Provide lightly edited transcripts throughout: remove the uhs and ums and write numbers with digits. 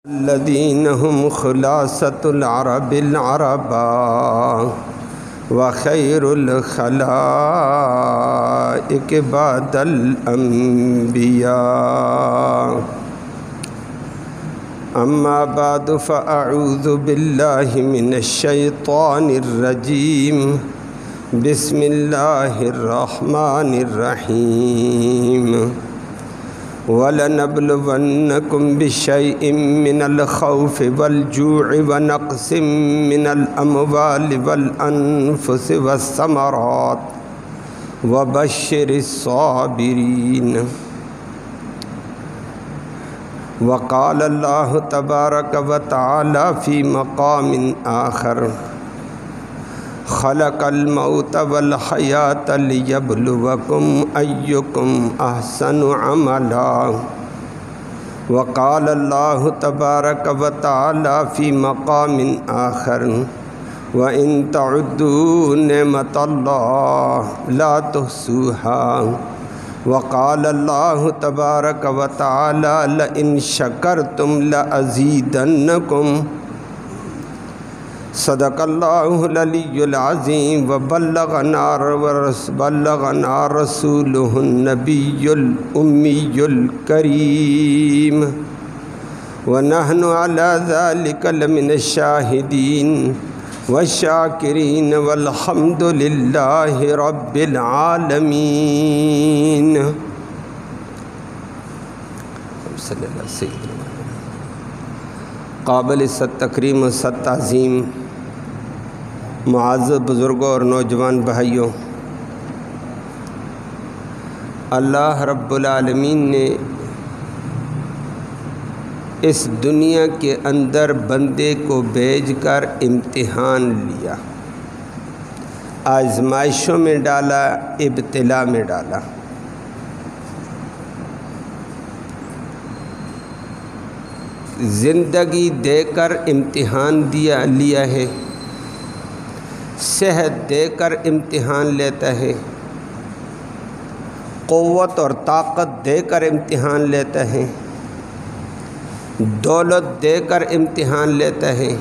الذين هم خلاصة العرب العربا وخير الخلائق بعد الأنبياء. أما بعد فأعوذ بالله من الشيطان الرجيم. بسم الله الرحمن الرحيم. وَلَنَبْلُوَنَّكُمْ بِشَيْءٍ مِّنَ الْخَوْفِ وَالْجُوعِ وَنَقْصٍ مِّنَ الْأَمْوَالِ وَالْأَنفُسِ وَالثَّمَرَاتِ وَبَشِّرِ الصَّابِرِينَ. وقال الله تبارك وتعالى في مقام آخر: خلق الموت والحياة ليبلوكم أيكم أحسن عملا. وقال الله تبارك وتعالى في مقام آخر: وإن تعدوا نعمة الله لا تحصوها. وقال الله تبارك وتعالى: لئن شكرتم لأزيدنكم. صدق اللہ العلی العظیم. وبلغنا رسولہ النبی الامی الکریم ونحن علی ذلک لمن الشاہدین والشاکرین والحمد للہ رب العالمین. صلی اللہ علیہ وسلم. قابل ست تکریم و ست تعظیم معزز بزرگوں اور نوجوان بھائیوں، اللہ رب العالمین نے اس دنیا کے اندر بندے کو بھیج کر امتحان لیا، آزمائشوں میں ڈالا، ابتلا میں ڈالا. زندگی دے کر امتحان لیا ہے، صحت دے کر امتحان لیتا ہے، قوت اور طاقت دے کر امتحان لیتا ہے، دولت دے کر امتحان لیتا ہے،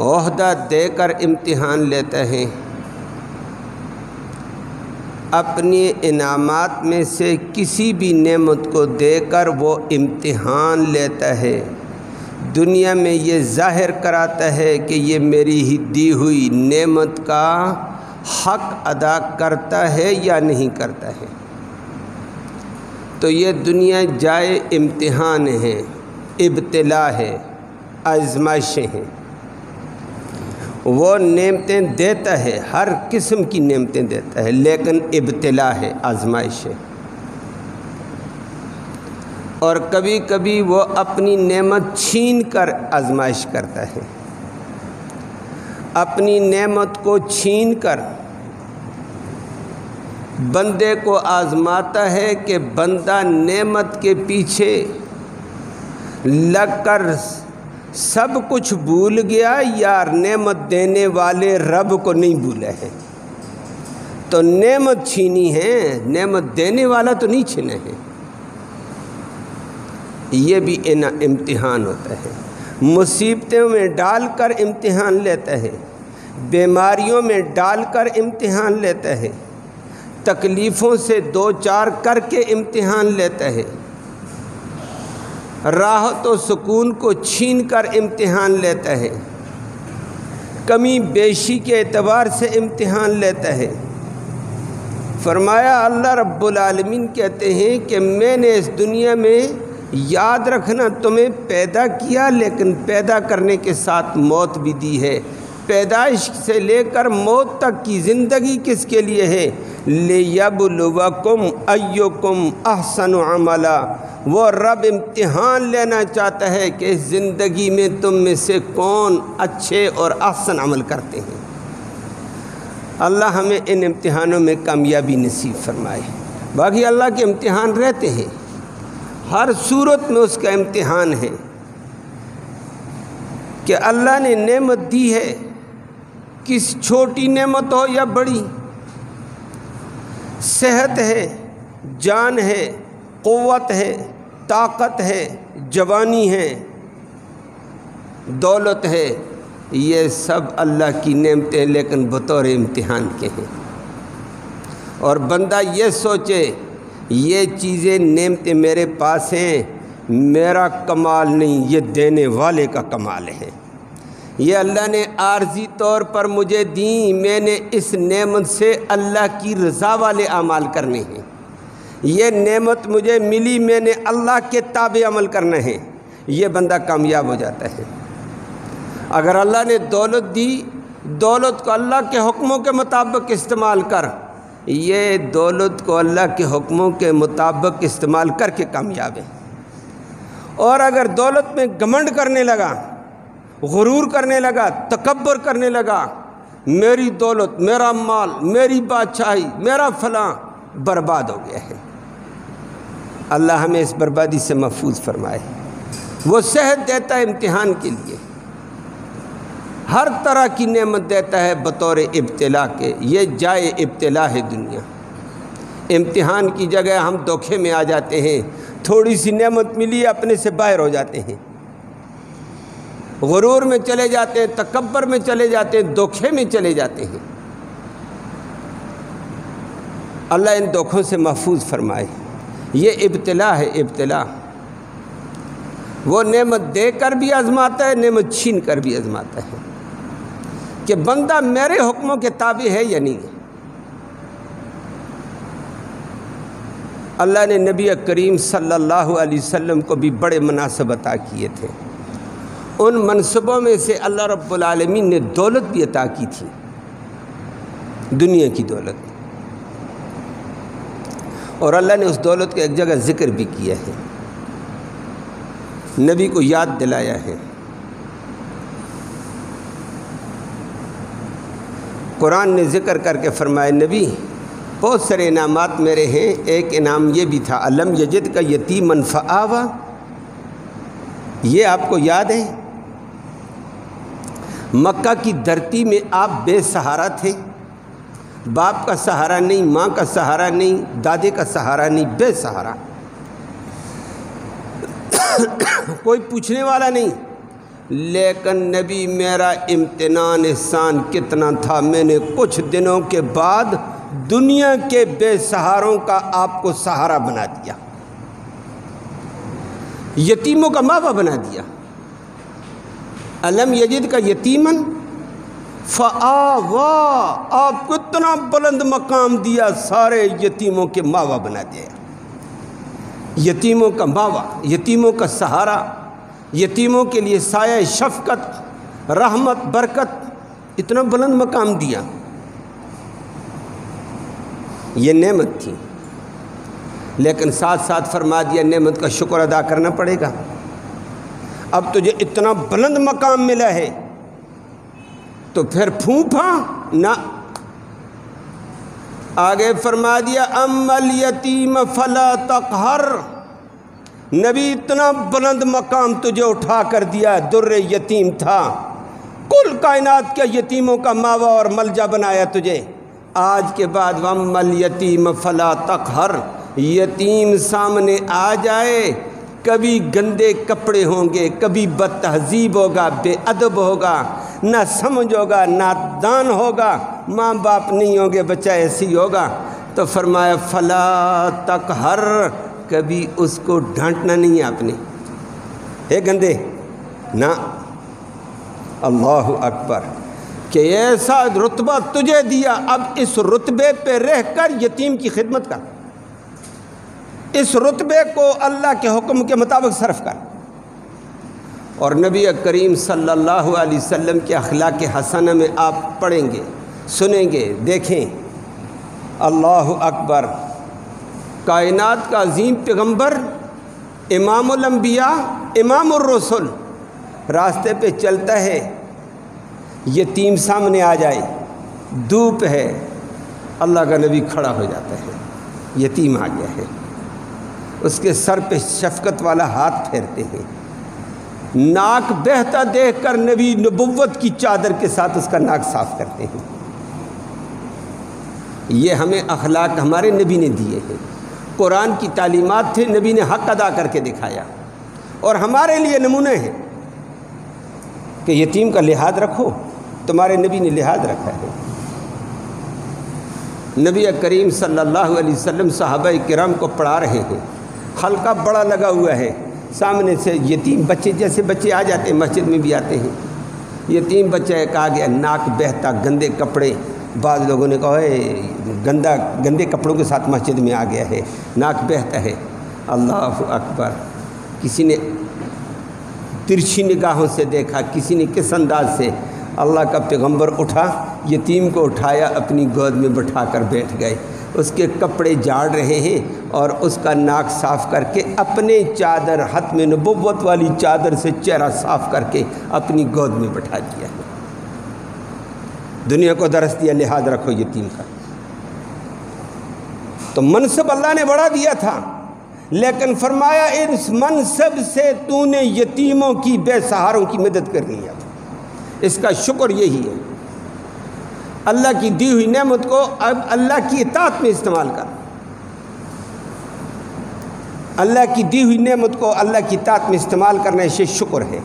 عہدہ دے کر امتحان لیتا ہے. اپنی انعامات میں سے کسی بھی نعمت کو دے کر وہ امتحان لیتا ہے. دنیا میں یہ ظاہر کراتا ہے کہ یہ میری ہی دی ہوئی نعمت کا حق ادا کرتا ہے یا نہیں کرتا ہے. تو یہ دنیا جائے امتحان ہے، ابتلا ہے، آزمائشیں ہیں. وہ نعمتیں دیتا ہے، ہر قسم کی نعمتیں دیتا ہے، لیکن ابتلا ہے، آزمائش ہے. اور کبھی کبھی وہ اپنی نعمت چھین کر آزمائش کرتا ہے، اپنی نعمت کو چھین کر بندے کو آزماتا ہے کہ بندہ نعمت کے پیچھے لگ کر سب کچھ بھول گیا یا نعمت دینے والے رب کو نہیں بھولا ہے. تو نعمت چھینی ہے، نعمت دینے والا تو نہیں چھینا ہے. یہ بھی امتحان ہوتا ہے. مصیبتوں میں ڈال کر امتحان لیتا ہے، بیماریوں میں ڈال کر امتحان لیتا ہے، تکلیفوں سے دو چار کر کے امتحان لیتا ہے، راحت و سکون کو چھین کر امتحان لیتا ہے، کمی بیشی کے اعتبار سے امتحان لیتا ہے. فرمایا اللہ رب العالمین کہتے ہیں کہ میں نے اس دنیا میں یاد رکھنا تمہیں پیدا کیا، لیکن پیدا کرنے کے ساتھ موت بھی دی ہے. پیدائش سے لے کر موت تک کی زندگی کس کے لیے ہے؟ لِيَبْلُوَكُمْ أَيُّكُمْ أَحْسَنُ عَمَلًا. وہ رب امتحان لینا چاہتا ہے کہ اس زندگی میں تم میں سے کون اچھے اور احسن عمل کرتے ہیں. اللہ ہمیں ان امتحانوں میں کامیابی نصیب فرمائے. باقی اللہ کے امتحان رہتے ہیں، ہر صورت میں اس کا امتحان ہے کہ اللہ نے نعمت دی ہے، کس چھوٹی نعمت ہو یا بڑی، صحت ہے، جان ہے، قوت ہے، طاقت ہے، جوانی ہے، دولت ہے، یہ سب اللہ کی نعمتیں ہیں لیکن بطور امتحان کے ہیں۔ اور بندہ یہ سوچے یہ چیزیں نعمتیں میرے پاس ہیں، میرا کمال نہیں، یہ دینے والے کا کمال ہے۔ یہ اللہ نے عارضی طور پر مجھے دیں، میں نے اس نعمت سے اللہ کی رضا والے اعمال کرنے ہیں۔ یہ نعمت مجھے ملی، میں نے اللہ کے تابع عمل کرنا ہے، یہ بندہ کامیاب ہو جاتا ہے۔ اگر اللہ نے دولت دی، دولت کو اللہ کے حکموں کے مطابق استعمال کر، یہ دولت کو اللہ کے حکموں کے مطابق استعمال کر کے کامیاب ہے۔ اور اگر دولت میں گھمنڈ کرنے لگا، غرور کرنے لگا، تکبر کرنے لگا، میری دولت، میرا مال، میری بادشاہی، میرا فلاں، برباد ہو گیا ہے۔ اللہ ہمیں اس بربادی سے محفوظ فرمائے۔ وہ صحت دیتا ہے امتحان کے لیے، ہر طرح کی نعمت دیتا ہے بطور ابتلا کے، یہ جائے ابتلا ہے دنیا۔ امتحان کی جگہ ہم دھوکے میں آ جاتے ہیں، تھوڑی سی نعمت ملی اپنے سے باہر ہو جاتے ہیں، غرور میں چلے جاتے ہیں، تکبر میں چلے جاتے ہیں، دھوکے میں چلے جاتے ہیں۔ اللہ ان دھوکوں سے محفوظ فرمائے۔ یہ ابتلا ہے، ابتلا۔ وہ نعمت دے کر بھی آزماتا ہے، نعمت چھین کر بھی آزماتا ہے کہ بندہ میرے حکموں کے تابع ہے یا نہیں ہے۔ اللہ نے نبی کریم صلی اللہ علیہ وسلم کو بھی بڑے مناصب عطا کیے تھے۔ ان منصبوں میں سے اللہ رب العالمین نے دولت بھی عطا کی تھی، دنیا کی دولت، اور اللہ نے اس دولت کا ایک جگہ ذکر بھی کیا ہے، نبی کو یاد دلایا ہے۔ قرآن نے ذکر کر کے فرمایا، نبی بہت سارے انعامات میرے ہیں، ایک انعام یہ بھی تھا، الم یجد کا یتیمن فآویٰ، یہ آپ کو یاد ہے؟ مکہ کی دھرتی میں آپ بے سہارا تھے، باپ کا سہارا نہیں، ماں کا سہارا نہیں، دادے کا سہارا نہیں، بے سہارا، کوئی پوچھنے والا نہیں۔ لیکن نبی میرا امتنان احسان کتنا تھا، میں نے کچھ دنوں کے بعد دنیا کے بے سہاروں کا آپ کو سہارا بنا دیا، یتیموں کا ماں باپ بنا دیا۔ الم یجد کا یتیمن فآویٰ، آپ کو اتنا بلند مقام دیا، سارے یتیموں کے ماں باپ بنا دیا، یتیموں کا ماں باپ، یتیموں کا سہارا، یتیموں کے لیے سایہ شفقت، رحمت، برکت، اتنا بلند مقام دیا۔ یہ نعمت تھی، لیکن ساتھ ساتھ فرما دیا نعمت کا شکر ادا کرنا پڑے گا۔ اب تجھے اتنا بلند مقام ملا ہے تو پھر پھونپا نہ، آگے فرما دیا اما الیتیم فلا تقہر، نبی اتنا بلند مقام تجھے اٹھا کر دیا، در یتیم تھا، کل کائنات کے یتیموں کا ماوا اور ملجا بنایا تجھے۔ آج کے بعد واما الیتیم فلا تقہر، یتیم سامنے آ جائے، کبھی گندے کپڑے ہوں گے، کبھی بد تہذیب ہوگا، بے ادب ہوگا، نہ سمجھ ہوگا، نادان ہوگا، ماں باپ نہیں ہوں گے، بچہ ایسی ہوگا، تو فرمایا فلا تقہر، کبھی اس کو ڈانٹنا نہیں ہے آپ نے، اے گندے، نہ۔ اللہ اکبر، کہ ایسا رتبہ تجھے دیا، اب اس رتبے پہ رہ کر یتیم کی خدمت کر، اس رتبے کو اللہ کے حکم کے مطابق صرف کر۔ اور نبی کریم صلی اللہ علیہ وسلم کے اخلاق حسنہ میں آپ پڑھیں گے، سنیں گے، دیکھیں، اللہ اکبر، کائنات کا عظیم پیغمبر، امام الانبیاء، امام الرسل، راستے پہ چلتا ہے، یتیم سامنے آ جائے، دھوپ ہے، اللہ کا نبی کھڑا ہو جاتا ہے، یتیم آ گیا ہے، اس کے سر پہ شفقت والا ہاتھ پھیرتے ہیں، ناک بہتا دیکھ کر نبی نبوت کی چادر کے ساتھ اس کا ناک صاف کرتے ہیں۔ یہ ہمیں اخلاق ہمارے نبی نے دیے ہیں، قرآن کی تعلیمات تھے، نبی نے حق ادا کر کے دکھایا، اور ہمارے لیے نمونے ہیں۔ کہ یتیم کا لحاظ رکھو، تمہارے نبی نے لحاظ رکھا ہے۔ نبی کریم صلی اللہ علیہ وسلم صحابہ کرام کو پڑھا رہے ہیں، حلقہ بڑا لگا ہوا ہے، سامنے سے یتیم بچے، جیسے بچے آ جاتے ہیں مسجد میں بھی آتے ہیں، یتیم بچہ ایک آ گیا، ناک بہتا، گندے کپڑے، بعض لوگوں نے کہا ہے گندے کپڑوں کے ساتھ مسجد میں آ گیا ہے، ناک بہتا ہے۔ اللہ اکبر! کسی نے ترچھی نگاہوں سے دیکھا، کسی نے کس انداز سے، اللہ کا پیغمبر اٹھا، یتیم کو اٹھایا، اپنی گود میں بٹھا کر بیٹھ گئے، اس کے کپڑے جھاڑ رہے ہیں اور اس کا ناک صاف کر کے اپنے چادر، ختم نبوت والی چادر سے چہرہ صاف کر کے اپنی گود میں بٹھا دیا۔ دنیا کو درس دیا لحاظ رکھو یتیم کا۔ تو منصب اللہ نے بڑھا دیا تھا، لیکن فرمایا اس منصب سے تو نے یتیموں کی، بے سہاروں کی مدد کرنی ہے۔ اس کا شکر یہی ہے، اللہ کی دی ہوئی نعمت کو اب اللہ کی اطاعت میں استعمال کر، اللہ کی دی ہوئی نعمت کو اللہ کی اطاعت میں استعمال کرنے سے شکر ہے۔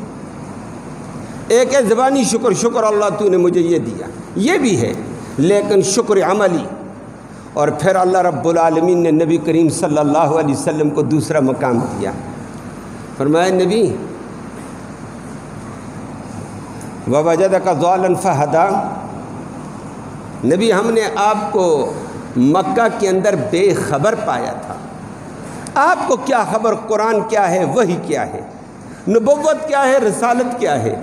ایک ہے زبانی شکر، شکر اللہ تو نے مجھے یہ دیا، یہ بھی ہے، لیکن شکر عملی۔ اور پھر اللہ رب العالمین نے نبی کریم صلی اللہ علیہ وسلم کو دوسرا مقام دیا، فرمایا نبی وَوَجَدَكَ ضَالًا فَهَدَىٰ، نبی ہم نے آپ کو مکہ کے اندر بے خبر پایا تھا، آپ کو کیا خبر قرآن کیا ہے، وحی کیا ہے، نبوت کیا ہے، رسالت کیا ہے،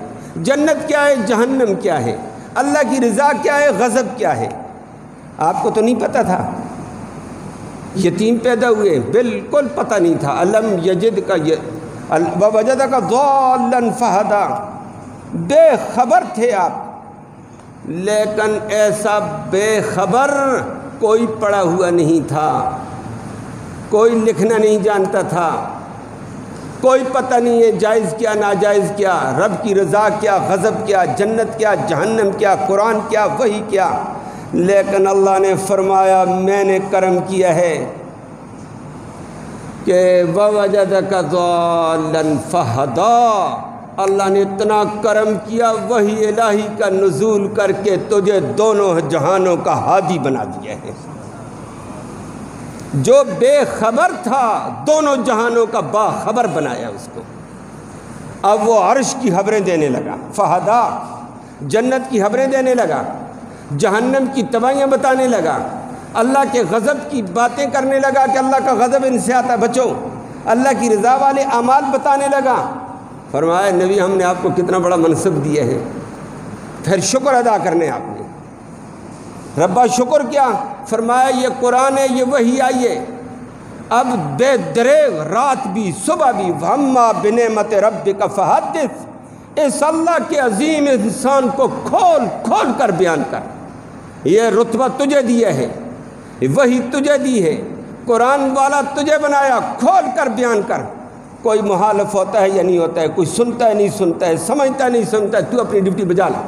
جنت کیا ہے، جہنم کیا ہے، اللہ کی رضا کیا ہے، غضب کیا ہے، آپ کو تو نہیں پتہ تھا۔ یتیم پیدا ہوئے، بالکل پتہ نہیں تھا۔ الم یجد کا وَوَجَدَكَ ضَالًا فَهَدَىٰ، بے خبر تھے آپ، لیکن ایسا بے خبر کوئی پڑھا ہوا نہیں تھا، کوئی لکھنا نہیں جانتا تھا، کوئی پتہ نہیں ہے جائز کیا ناجائز کیا، رب کی رضا کیا، غضب کیا، جنت کیا، جہنم کیا، قرآن کیا، وحی کیا، لیکن اللہ نے فرمایا میں نے کرم کیا ہے کہ وَوَجَدَكَ ضَالًا فَهَدَىٰ، اللہ نے اتنا کرم کیا وحی الہی کا نزول کر کے تجھے دونوں جہانوں کا ہادی بنا دیا ہے۔ جو بے خبر تھا دونوں جہانوں کا باخبر بنایا اس کو۔ اب وہ عرش کی خبریں دینے لگا، فَهَدَىٰ، جنت کی خبریں دینے لگا، جہنم کی تباہیاں بتانے لگا، اللہ کے غضب کی باتیں کرنے لگا کہ اللہ کا غضب ان سے آتا بچو، اللہ کی رضا والے اعمال بتانے لگا۔ فرمایا نبی ہم نے آپ کو کتنا بڑا منصب دیا ہے، پھر شکر ادا کرنے آپ نے۔ ربا شکر کیا؟ فرمایا یہ قرآن ہے، یہ وحی آئی ہے، اب بے دریغ رات بھی صبح بھی وَأَمَّا بِنِعْمَتِ رَبِّكَ فَحَدِّثْ، اس اللہ کے عظیم انسان کو کھول کھول کر بیان کر۔ یہ رتبہ تجھے دیا ہے، وحی تجھے دی ہے، قرآن والا تجھے بنایا، کھول کر بیان کر۔ کوئی مخالف ہوتا ہے یا نہیں ہوتا ہے، کوئی سنتا ہے نہیں سنتا ہے، سمجھتا ہے نہیں سمجھتا ہے، تو اپنی ڈیوٹی بجا لا،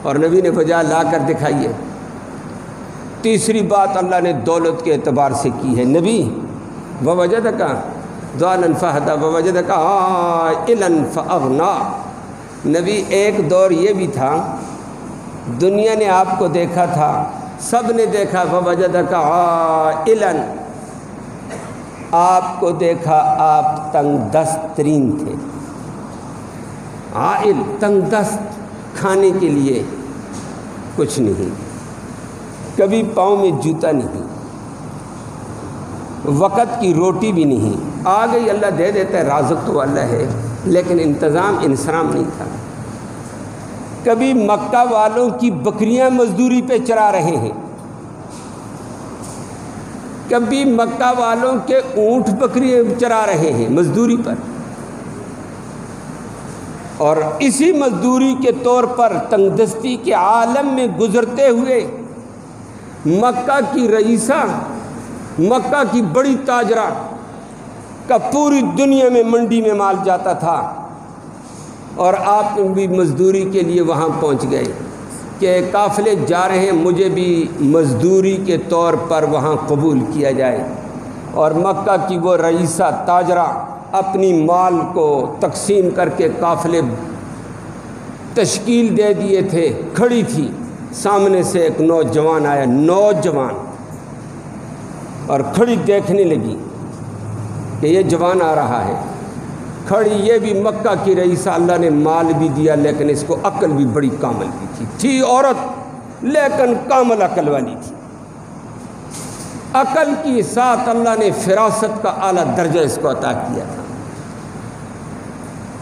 اور نبی نے بجا لا کر دکھائی ہے۔ تیسری بات اللہ نے دولت کے اعتبار سے کی ہے، نبی وَوَجَدَكَ ضَالًا فَهَدَىٰ وَوَجَدَكَ عَائِلًا فَأَغْنَىٰ، نبی ایک دور یہ بھی تھا دنیا نے آپ کو دیکھا تھا، سب نے دیکھا، وَوَجَدَكَ عَائِلًا، آپ کو دیکھا آپ تنگ دست ترین تھے۔ عائل، تنگ دست، کھانے کے لیے کچھ نہیں، کبھی پاؤں میں جوتا نہیں، وقت کی روٹی بھی نہیں، آ گئی اللہ دے دیتا ہے، رازق تو اللہ ہے، لیکن انتظام انسرام نہیں تھا۔ کبھی مکہ والوں کی بکریاں مزدوری پہ چرا رہے ہیں، کبھی مکہ والوں کے اونٹ بکریاں چرا رہے ہیں مزدوری پر، اور اسی مزدوری کے طور پر تنگ دستی کے عالم میں گزرتے ہوئے مکہ کی رئیسہ، مکہ کی بڑی تاجرہ کا پوری دنیا میں منڈی میں مال جاتا تھا، اور آپ بھی مزدوری کے لیے وہاں پہنچ گئے کہ قافلے جا رہے ہیں، مجھے بھی مزدوری کے طور پر وہاں قبول کیا جائے۔ اور مکہ کی وہ رئیسہ تاجرہ اپنی مال کو تقسیم کر کے قافلے تشکیل دے دیے تھے، کھڑی تھی، سامنے سے ایک نوجوان آیا، نوجوان، اور کھڑی دیکھنے لگی کہ یہ جوان آ رہا ہے، کھڑی، یہ بھی مکہ کی رئیسہ، اللہ نے مال بھی دیا لیکن اس کو عقل بھی بڑی کامل بھی تھی عورت لیکن کامل عقل والی تھی، عقل کی ساتھ اللہ نے فراست کا اعلیٰ درجہ اس کو عطا کیا تھا۔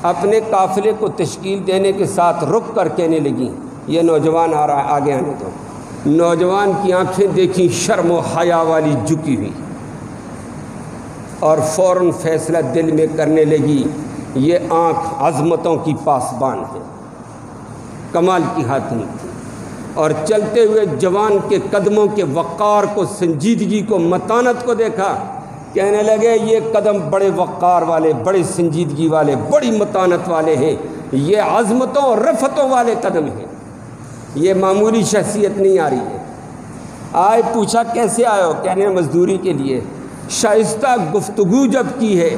اپنے قافلے کو تشکیل دینے کے ساتھ رک کر کہنے لگی یہ نوجوان آ رہا ہے، آگے آنے دو۔ نوجوان کی آنکھیں دیکھیں شرم و حیا والی جھکی ہوئی، اور فوراً فیصلہ دل میں کرنے لگی یہ آنکھ عظمتوں کی پاسبان ہے، کمال کی ہاتھی تھی، اور چلتے ہوئے جوان کے قدموں کے وقار کو، سنجیدگی کو، متانت کو دیکھا، کہنے لگے یہ قدم بڑے وقار والے، بڑے سنجیدگی والے، بڑی متانت والے ہیں، یہ عظمتوں اور رفتوں والے قدم ہیں، یہ معمولی شخصیت نہیں آ رہی ہے۔ آئے پوچھا کیسے آئے ہو؟ کہنے مزدوری کے لیے۔ شائستہ گفتگو جب کی ہے،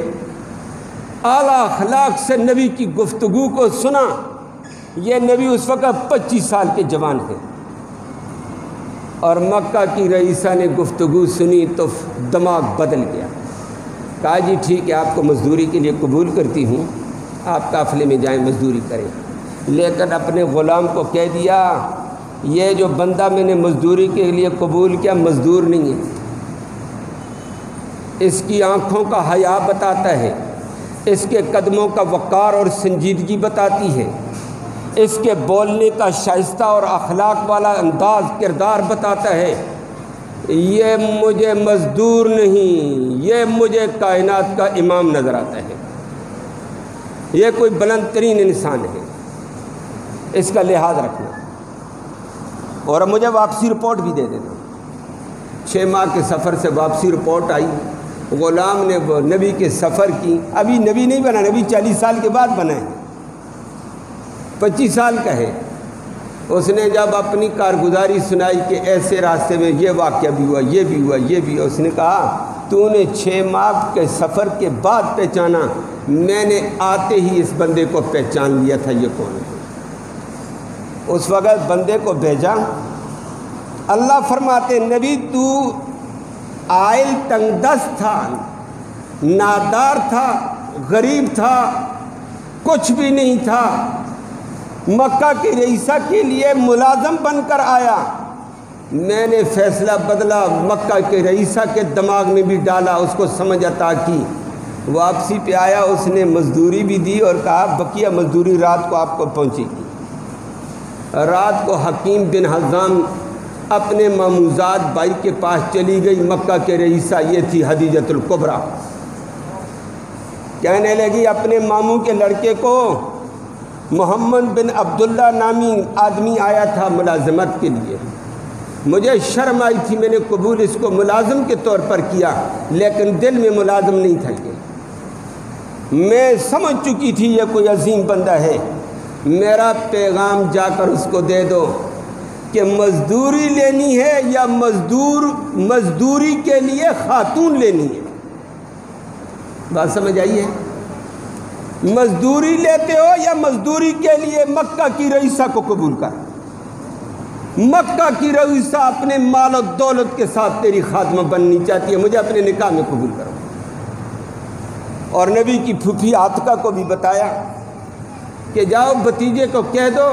اعلیٰ اخلاق سے نبی کی گفتگو کو سنا، یہ نبی اس وقت 25 سال کے جوان ہیں، اور مکہ کی رئیسہ نے گفتگو سنی تو دماغ بدل گیا، کہا جی ٹھیک ہے آپ کو مزدوری کے لیے قبول کرتی ہوں، آپ قافلے میں جائیں مزدوری کریں، لیکن اپنے غلام کو کہہ دیا یہ جو بندہ میں نے مزدوری کے لیے قبول کیا مزدور نہیں ہے، اس کی آنکھوں کا حیا بتاتا ہے، اس کے قدموں کا وقار اور سنجیدگی بتاتی ہے، اس کے بولنے کا شائستہ اور اخلاق والا انداز کردار بتاتا ہے، یہ مجھے مزدور نہیں، یہ مجھے کائنات کا امام نظر آتا ہے، یہ کوئی بلند ترین انسان ہے، اس کا لحاظ رکھنا، اور مجھے واپسی رپورٹ بھی دے دینا۔ 6 ماہ کے سفر سے واپسی رپورٹ آئی، غلام نے وہ نبی کے سفر کی، ابھی نبی نہیں بنا، نبی 40 سال کے بعد بنا ہے، 25 سال کا ہے، اس نے جب اپنی کارگزاری سنائی کہ ایسے راستے میں یہ واقعہ بھی ہوا، یہ بھی ہوا، یہ بھی ہوا، اس نے کہا تو نے 6 ماہ کے سفر کے بعد پہچانا، میں نے آتے ہی اس بندے کو پہچان لیا تھا یہ کون ہے۔ اس وقت بندے کو بھیجا، اللہ فرماتے نبی تو عائل تنگ دست تھا، نادار تھا، غریب تھا، کچھ بھی نہیں تھا، مکہ کی رئیسہ کے لیے ملازم بن کر آیا، میں نے فیصلہ بدلا، مکہ کے رئیسہ کے دماغ میں بھی ڈالا، اس کو سمجھ عطا کی، واپسی پہ آیا، اس نے مزدوری بھی دی اور کہا بقیہ مزدوری رات کو آپ کو پہنچے گی۔ رات کو حکیم بن حزام اپنے ماموزاد بھائی کے پاس چلی گئی، مکہ کے رئیسہ یہ تھی خدیجۃ الکبریٰ، کہنے لگی اپنے ماموں کے لڑکے کو، محمد بن عبداللہ نامی آدمی آیا تھا ملازمت کے لیے، مجھے شرم آئی تھی، میں نے قبول اس کو ملازم کے طور پر کیا، لیکن دل میں ملازم نہیں تھا، میں سمجھ چکی تھی یہ کوئی عظیم بندہ ہے، میرا پیغام جا کر اس کو دے دو کہ مزدوری لینی ہے یا مزدوری کے لیے خاتون لینی ہے، بات سمجھ آئی ہے؟ مزدوری لیتے ہو یا مزدوری کے لیے مکہ کی رئیسہ کو قبول کر، مکہ کی رئیسہ اپنے مال و دولت کے ساتھ تیری خادمہ بننی چاہتی ہے، مجھے اپنے نکاح میں قبول کرو۔ اور نبی کی پھوپھی عاتقہ کو بھی بتایا کہ جاؤ بھتیجے کو کہہ دو،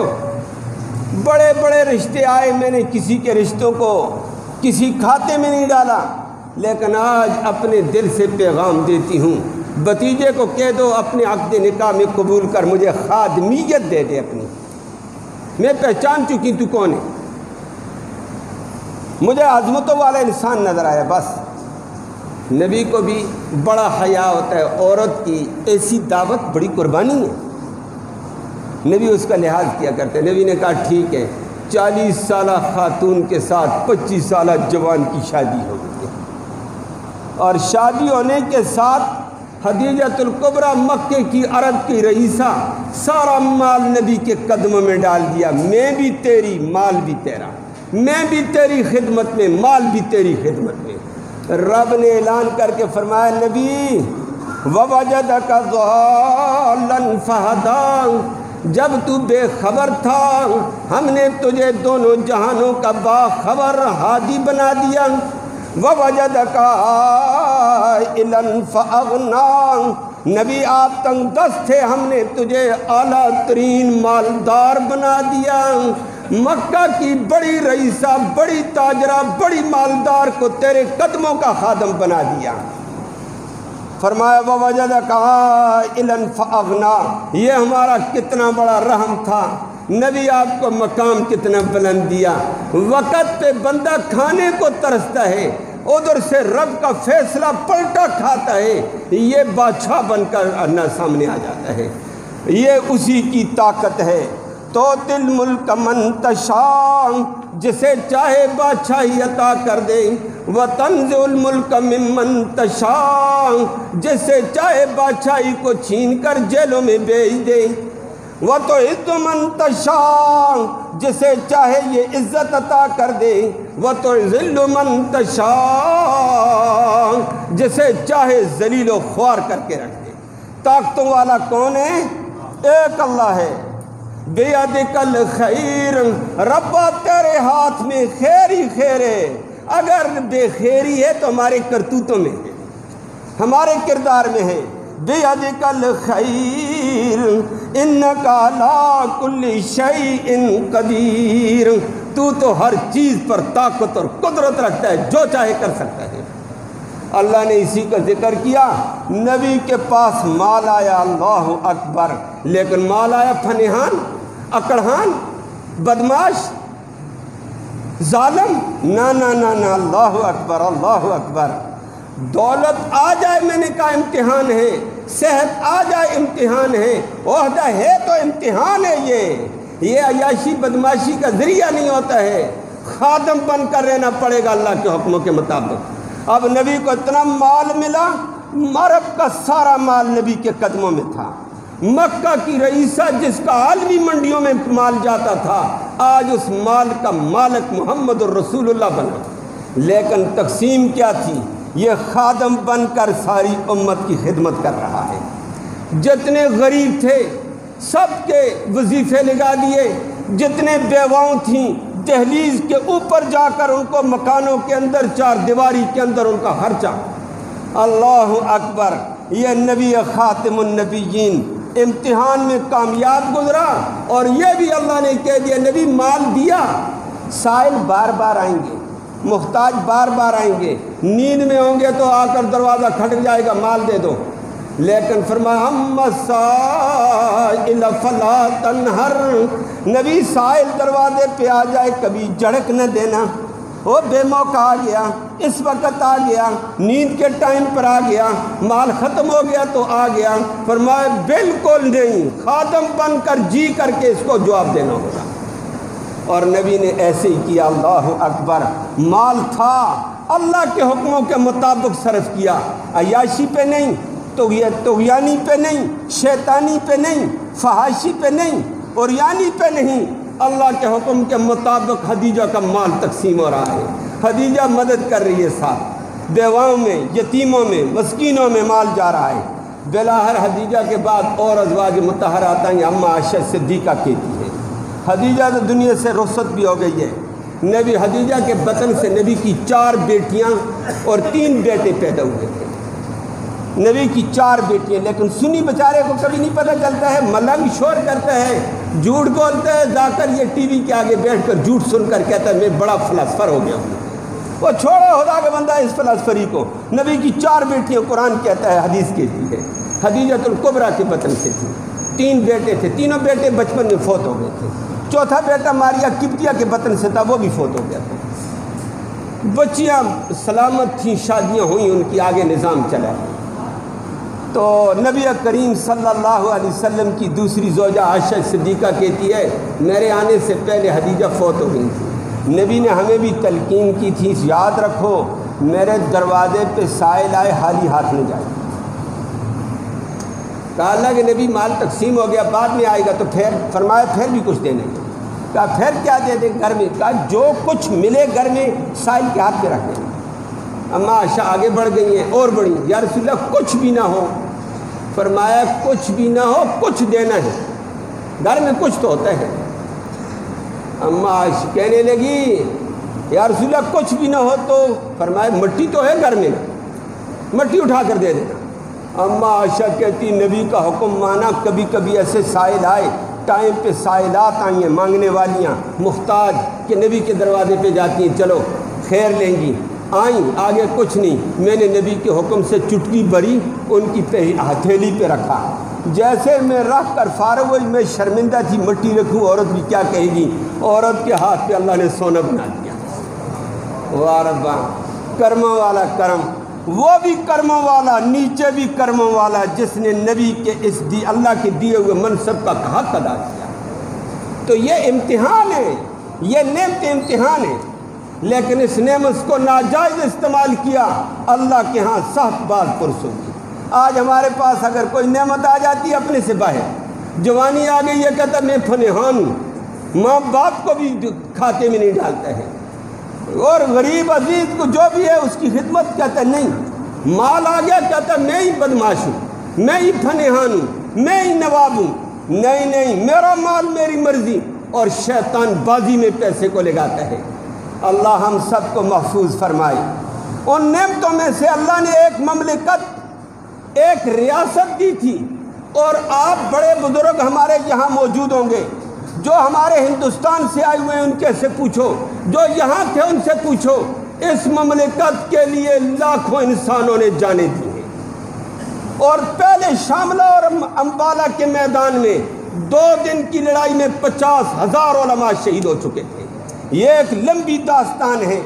بڑے بڑے رشتے آئے، میں نے کسی کے رشتوں کو کسی کھاتے میں نہیں ڈالا، لیکن آج اپنے دل سے پیغام دیتی ہوں، بھتیجے کو کہہ دو اپنے عقد نکاح میں قبول کر، مجھے خادمیت دے دے اپنی، میں پہچان چکی تو کون ہے، مجھے عظمتوں والا انسان نظر آیا۔ بس نبی کو بھی بڑا حیا ہوتا ہے، عورت کی ایسی دعوت بڑی قربانی ہے، نبی اس کا لحاظ کیا کرتے، نبی نے کہا ٹھیک ہے، 40 سالہ خاتون کے ساتھ 25 سالہ جوان کی شادی ہو گئی ہے، اور شادی ہونے کے ساتھ خدیجۃ الکبریٰ مکے کی عرب کی رئیسہ سارا مال نبی کے قدموں میں ڈال دیا، میں بھی تیری، مال بھی تیرا، میں بھی تیری خدمت میں، مال بھی تیری خدمت میں۔ رب نے اعلان کر کے فرمایا نبی وَوَجَدَكَ ضَالًّا فَهَدَىٰ، جب تو بے خبر تھا ہم نے تجھے دونوں جہانوں کا باخبر ہادی بنا دیا۔ وَوَجَدَكَ عَائِلًا فَأَغْنَىٰ، نبی آپ تنگ دست تھے، ہم نے تجھے اعلیٰ ترین مالدار بنا دیا۔ مکہ کی بڑی رئیسہ، بڑی تاجرہ، بڑی مالدار کو تیرے قدموں کا خادم بنا دیا۔ فرمایا وَوَجَدَكَ عَائِلًا فَأَغْنَىٰ، یہ ہمارا کتنا بڑا رحم تھا، نبی آپ کو مقام کتنا بلند دیا۔ وقت پہ بندہ کھانے کو ترستا ہے، ادھر سے رب کا فیصلہ پلٹا کھاتا ہے، یہ بادشاہ بن کر سامنے آ جاتا ہے، یہ اسی کی طاقت ہے۔ تو تل ملک من تشاء، جسے چاہے بادشاہی عطا کر دے، وتنزع الملک ممن تشاء، جسے چاہے بادشاہی کو چھین کر جیلوں میں بھیج دے، وتعز من تشاء، جسے چاہے یہ عزت عطا کر دے، وتذل من تشاء، جسے چاہے ذلیل و خوار کر کے رکھ دے۔ طاقتوں والا کون ہے؟ ایک اللہ ہے۔ بیدک الخیر، ربا تیرے ہاتھ میں خیر ہی خیر ہے، اگر بے خیری ہے تو ہمارے کرتوتوں میں ہے، ہمارے کردار میں ہے۔ بیدک الخیر انک علی کل شیء قدیر، تو ہر چیز پر طاقت اور قدرت رکھتا ہے، جو چاہے کر سکتا ہے۔ اللہ نے اسی کا ذکر کیا۔ نبی کے پاس مال آیا، اللہ اکبر، لیکن مال آیا فنہان، اکڑہان، بدماش، ظالم، نہ نہ نہ نہ، اللہ اکبر اللہ اکبر۔ دولت آ جائے، میں نے کہا امتحان ہے، صحت آ جائے امتحان ہے، عہدہ ہے تو امتحان ہے۔ یہ عیاشی بدماشی کا ذریعہ نہیں ہوتا ہے، خادم بن کر رہنا پڑے گا اللہ کے حکموں کے مطابق۔ اب نبی کو اتنا مال ملا، عرب کا سارا مال نبی کے قدموں میں تھا۔ مکہ کی رئیسہ جس کا عالمی منڈیوں میں مال جاتا تھا، آج اس مال کا مالک محمد الرسول اللہ بنا۔ لیکن تقسیم کیا تھی؟ یہ خادم بن کر ساری امت کی خدمت کر رہا ہے۔ جتنے غریب تھے سب کے وظیفے لگا دیے، جتنے بیواؤں تھیں دہلیز کے اوپر جا کر ان کو مکانوں کے اندر، چار دیواری کے اندر ان کا خرچہ۔ اللہ اکبر، یہ نبی خاتم النبیین امتحان میں کامیاب گزرا، اور یہ بھی اللہ نے کہہ دیا نبی مال دیا، سائل بار بار آئیں گے، محتاج بار بار آئیں گے، نیند میں ہوں گے تو آ کر دروازہ کھٹک جائے گا مال دے دو، لیکن فرمایا اما السائل فلا تنہر، نبی سائل دروازے پہ آ جائے کبھی جھڑک نہ دینا، وہ بے موقع آ گیا، اس وقت آ گیا، نیند کے ٹائم پر آ گیا، مال ختم ہو گیا تو آ گیا، فرمایا بالکل نہیں، خادم بن کر جی کر کے اس کو جواب دینا ہوگا۔ اور نبی نے ایسے ہی کیا۔ اللہ اکبر، مال تھا، اللہ کے حکموں کے مطابق صرف کیا، عیاشی پہ نہیں، طغیانی پہ نہیں، شیطانی پہ نہیں، فحاشی پہ نہیں، عریانی پہ نہیں، اللہ کے حکم کے مطابق خدیجہ کا مال تقسیم ہو رہا ہے۔ خدیجہ مدد کر رہی ہے، ساتھ بیواؤں میں، یتیموں میں، مسکینوں میں مال جا رہا ہے۔ بلاہر خدیجہ کے بعد اور ازواج مطہرات ہیں، اما عائشہ صدیقہ کہتی ہے خدیجہ تو دنیا سے رخصت بھی ہو گئی ہے۔ نبی خدیجہ کے بطن سے نبی کی 4 بیٹیاں اور 3 بیٹے پیدا ہوئے تھے، نبی کی 4 بیٹیاں، لیکن سنی بیچارے کو کبھی نہیں پتہ چلتا ہے، ملنگ شور کرتا ہے، جھوٹ بولتا ہے، جا کر یہ ٹی وی کے آگے بیٹھ کر جھوٹ سن کر کہتا ہے میں بڑا فلسفر ہو گیا ہوں۔ وہ چھوڑو خدا کا بندہ اس فلسفری کو۔ نبی کی 4 بیٹیاں، قرآن کہتا ہے، حدیث کہتی ہے، خدیجۃ الکبریٰ کے بطن سے تھی، 3 بیٹے تھے، تینوں بیٹے بچپن میں فوت ہو گئے تھے، چوتھا بیٹا ماریا قبطیہ کے بطن سے تھا، وہ بھی فوت ہو گیا تھا۔ بچیاں سلامت تھیں، شادیاں ہوئیں، ان کی آگے نظام چلا۔ تو نبی کریم صلی اللہ علیہ وسلم کی دوسری زوجہ عائشہ صدیقہ کہتی ہے میرے آنے سے پہلے خدیجہ فوت ہو گئی تھی، نبی نے ہمیں بھی تلقین کی تھی، یاد رکھو میرے دروازے پہ سائل آئے خالی ہاتھ نہ جائے۔ کہا اللہ کہ نبی مال تقسیم ہو گیا، بعد میں آئے گا تو پھر، فرمایا پھر بھی کچھ دینے گا۔ کہا پھر کیا دے دیں گھر میں؟ کہا جو کچھ ملے گھر میں سائل کے ہاتھ پہ رکھ دیں۔ اما عائشہ آگے بڑھ گئی ہیں اور بڑھی، یا رسول اللہ کچھ بھی نہ ہو، فرمایا کچھ بھی نہ ہو، کچھ دینا ہے۔ گھر میں کچھ تو ہوتا ہے۔ اماں عائشہ کہنے لگی یا رسول اللہ کچھ بھی نہ ہو تو فرمایا مٹی تو ہے گھر میں، مٹی اٹھا کر دے دینا۔ اماں عائشہ کہتی نبی کا حکم مانا، کبھی کبھی ایسے سائل آئے، ٹائم پہ سائلات آئی ہیں مانگنے والیاں محتاج کہ نبی کے دروازے پہ جاتی ہیں چلو خیر لیں گی، آئیں آگے کچھ نہیں، میں نے نبی کے حکم سے چٹکی بھری ان کی ہتھیلی پہ رکھا، جیسے میں رکھ کر فارغ ہوئی میں شرمندہ تھی مٹی رکھوں عورت بھی کیا کہے گی، عورت کے ہاتھ پہ اللہ نے سونا بنا دیا۔ واہ ربا، کرموں والا کرم، وہ بھی کرموں والا نیچے بھی کرموں والا جس نے نبی کے اس اللہ کے دیے ہوئے منصب کا حق ادا کیا۔ تو یہ امتحان ہے، یہ نعمت امتحان ہے، لیکن اس نعمت کو ناجائز استعمال کیا اللہ کے ہاں سخت باز پرس ہوگی۔ آج ہمارے پاس اگر کوئی نعمت آ جاتی ہے اپنے سے باہر، جوانی آ گئی یہ کہتا میں فنحان ہوں، ماں باپ کو بھی کھاتے میں نہیں ڈالتا ہے، اور غریب عزیز کو جو بھی ہے اس کی خدمت کہتا نہیں، مال آ گیا کہتا میں ہی بدماش ہوں، میں ہی فنحان ہوں، میں ہی نواب ہوں، نہیں میرا مال میری مرضی، اور شیطان بازی میں پیسے کو لگاتا ہے۔ اللہ ہم سب کو محفوظ فرمائے۔ ان نعمتوں میں سے اللہ نے ایک مملکت، ایک ریاست دی تھی، اور آپ بڑے بزرگ ہمارے یہاں موجود ہوں گے، جو ہمارے ہندوستان سے آئے ہوئے ان کے سے پوچھو، جو یہاں تھے ان سے پوچھو، اس مملکت کے لیے لاکھوں انسانوں نے جانیں دی ہیں، اور پہلے شاملہ اور امبالہ کے میدان میں 2 دن کی لڑائی میں 50,000 علماء شہید ہو چکے تھے۔ یہ ایک لمبی داستان ہے،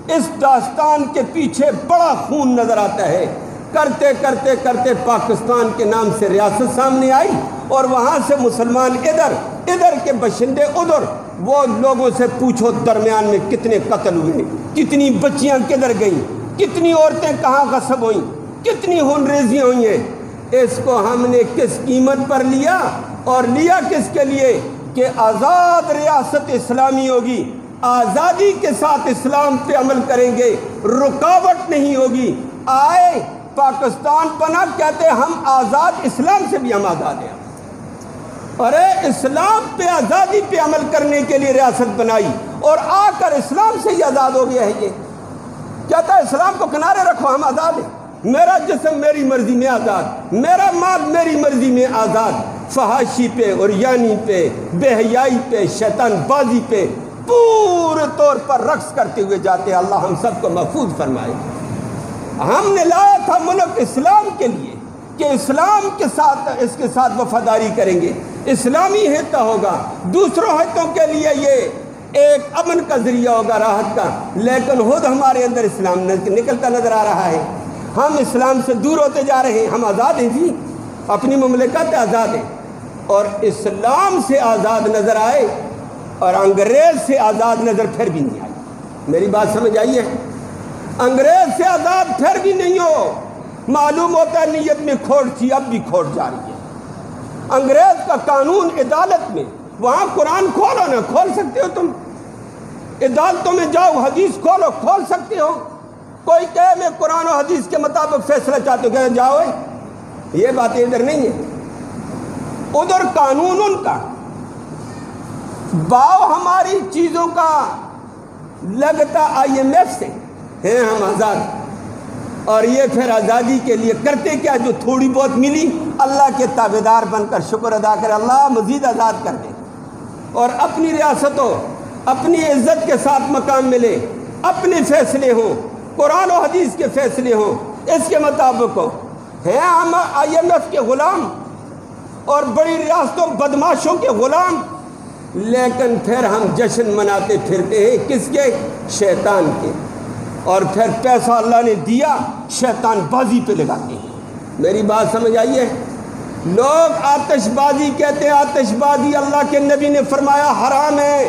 اس داستان کے پیچھے بڑا خون نظر آتا ہے۔ کرتے کرتے کرتے پاکستان کے نام سے ریاست سامنے آئی، اور وہاں سے مسلمان ادھر کے باشندے ادھر، وہ لوگوں سے پوچھو درمیان میں کتنے قتل ہوئے، کتنی بچیاں کدھر گئیں، کتنی عورتیں کہاں غصب ہوئیں، کتنی خون ریزیاں ہوئی ہیں۔ اس کو ہم نے کس قیمت پر لیا، اور لیا کس کے لیے کہ آزاد ریاست اسلامی ہوگی، آزادی کے ساتھ اسلام پہ عمل کریں گے، رکاوٹ نہیں ہوگی۔ آئے پاکستان بنا، کہتے ہم آزاد، اسلام سے بھی ہم آزاد ہیں۔ ارے اسلام پہ آزادی پہ عمل کرنے کے لیے ریاست بنائی، اور آ کر اسلام سے ہی آزاد ہو گیا ہے۔ یہ کہتا ہے اسلام کو کنارے رکھو، ہم آزاد ہیں، میرا جسم میری مرضی میں آزاد، میرا مال میری مرضی میں آزاد۔ فحاشی پہ، عریانی پہ، بے حیائی پہ، شیطان بازی پہ پورے طور پر رقص کرتے ہوئے جاتے ہیں۔ اللہ ہم سب کو محفوظ فرمائے۔ ہم نے لایا تھا ملک اسلام کے لیے کہ اسلام کے ساتھ، اس کے ساتھ وفاداری کریں گے، اسلامی حصہ ہوگا، دوسروں حصوں کے لیے یہ ایک امن کا ذریعہ ہوگا، راحت کا، لیکن خود ہمارے اندر اسلام نکلتا نظر آ رہا ہے۔ ہم اسلام سے دور ہوتے جا رہے ہیں۔ ہم آزاد ہیں جی، اپنی مملکت آزاد ہے، اور اسلام سے آزاد نظر آئے اور انگریز سے آزاد نظر پھر بھی نہیں آئی۔ میری بات سمجھ آئی ہے؟ انگریز سے آزاد پھر بھی نہیں ہو، معلوم ہوتا ہے نیت میں کھوٹ تھی، اب بھی کھوٹ جا رہی ہے۔ انگریز کا قانون عدالت میں، وہاں قرآن کھولو نا، کھول سکتے ہو تم، عدالتوں میں جاؤ حدیث کھولو، کھول سکتے ہو۔ کوئی کہے میں قرآن و حدیث کے مطابق فیصلہ چاہتے ہو، کہ جاؤ، یہ باتیں ادھر نہیں ہیں، ادھر قانون ان کا، باؤ ہماری چیزوں کا لگتا IMF سے ہیں ہم آزاد، اور یہ پھر آزادی کے لیے کرتے کیا؟ جو تھوڑی بہت ملی اللہ کے تابعدار بن کر شکر ادا کر، اللہ مزید آزاد کر دے، اور اپنی ریاستوں، اپنی عزت کے ساتھ مقام ملے، اپنے فیصلے ہوں، قرآن و حدیث کے فیصلے ہوں، اس کے مطابق ہو۔ ہیں ہم IMF کے غلام اور بڑی ریاستوں بدماشوں کے غلام، لیکن پھر ہم جشن مناتے پھرتے ہیں کس کے؟ شیطان کے، اور پھر پیسہ اللہ نے دیا شیطان بازی پہ لگاتے ہیں۔ میری بات سمجھ آئی ہے؟ لوگ آتش بازی کہتے ہیں، آتش بازی اللہ کے نبی نے فرمایا حرام ہے۔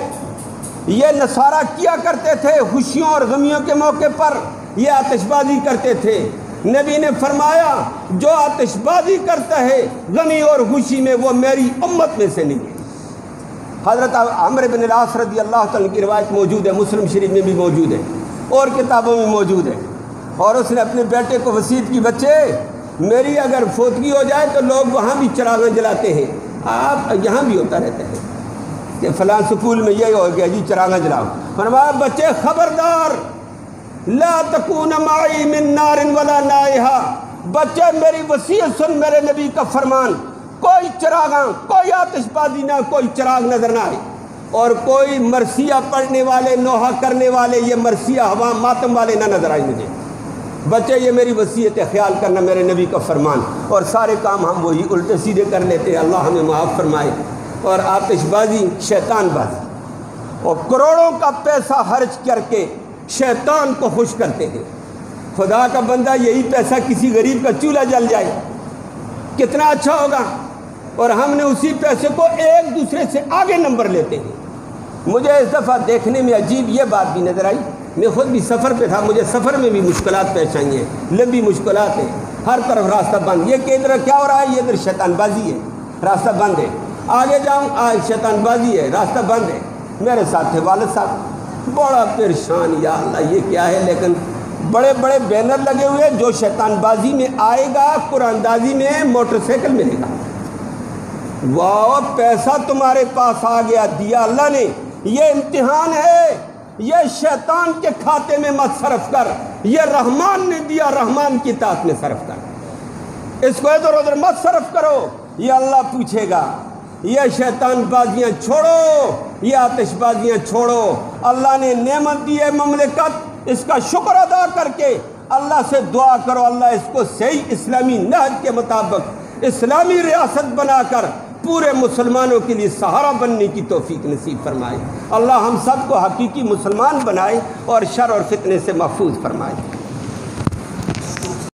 یہ نصارہ کیا کرتے تھے، خوشیوں اور غمیوں کے موقع پر یہ آتش بازی کرتے تھے۔ نبی نے فرمایا جو آتش بازی کرتا ہے غمی اور خوشی میں، وہ میری امت میں سے نہیں ہے۔ حضرت عمرو بن العاص رضی اللہ عنہ کی روایت موجود ہے، مسلم شریف میں بھی موجود ہے اور کتابوں میں موجود ہے، اور اس نے اپنے بیٹے کو وصیت کی، بچے میری اگر فوتگی ہو جائے تو لوگ وہاں بھی چراغیں جلاتے ہیں، آپ یہاں بھی ہوتا رہتا ہے کہ فلاں سکول میں یہ ہو گیا جی چراغاں جلاؤ. فرمایا بچے خبردار، لا تکون معی من نار ولا نائہا، بچے میری وصیت سن، میرے نبی کا فرمان، کوئی چراغاں، کوئی آتش بازی نہ، کوئی چراغ نظر نہ آئے، اور کوئی مرثیہ پڑھنے والے، نوحہ کرنے والے، یہ مرثیہ ہوا ماتم والے نہ نظر آئے مجھے. بچے یہ میری وصیت ہے، خیال کرنا، میرے نبی کا فرمان. اور سارے کام ہم وہی الٹے سیدھے کر لیتے ہیں، اللہ ہمیں معاف فرمائے. اور آتش بازی شیطان بازی، اور کروڑوں کا پیسہ خرچ کر کے شیطان کو خوش کرتے ہیں. خدا کا بندہ یہی پیسہ کسی غریب کا چولہا جل جائے کتنا اچھا ہوگا، اور ہم نے اسی پیسے کو ایک دوسرے سے آگے نمبر لیتے ہیں. مجھے اس دفعہ دیکھنے میں عجیب یہ بات بھی نظر آئی، میں خود بھی سفر پہ تھا، مجھے سفر میں بھی مشکلات پیش آئی ہیں، لمبی مشکلات ہیں، ہر طرف راستہ بند. یہ کہ ادھر کیا ہو رہا ہے؟ یہ ادھر شیطان بازی ہے، راستہ بند ہے. آگے جاؤں شیطان بازی ہے، راستہ بند ہے. میرے ساتھ تھے والد صاحب، بڑا پریشان، یا اللہ یہ کیا ہے. لیکن بڑے بڑے بینر لگے ہوئے، جو شیطان بازی میں آئے گا قرآن دازی میں موٹر سائیکل ملے گا. واہ، پیسہ تمہارے پاس آ گیا، دیا اللہ نے، یہ امتحان ہے، یہ شیطان کے کھاتے میں مت صرف کر، یہ رحمان نے دیا، رحمان کی طاقت میں صرف کر. اس کو ادھر ادھر مت صرف کرو، یہ اللہ پوچھے گا. یہ شیطان بازیاں چھوڑو، یہ آتش بازیاں چھوڑو. اللہ نے نعمت دی ہے مملکت، اس کا شکر ادا کر کے اللہ سے دعا کرو، اللہ اس کو صحیح اسلامی نہج کے مطابق اسلامی ریاست بنا کر پورے مسلمانوں کے لیے سہارا بننے کی توفیق نصیب فرمائے. اللہ ہم سب کو حقیقی مسلمان بنائے اور شر اور فتنے سے محفوظ فرمائے.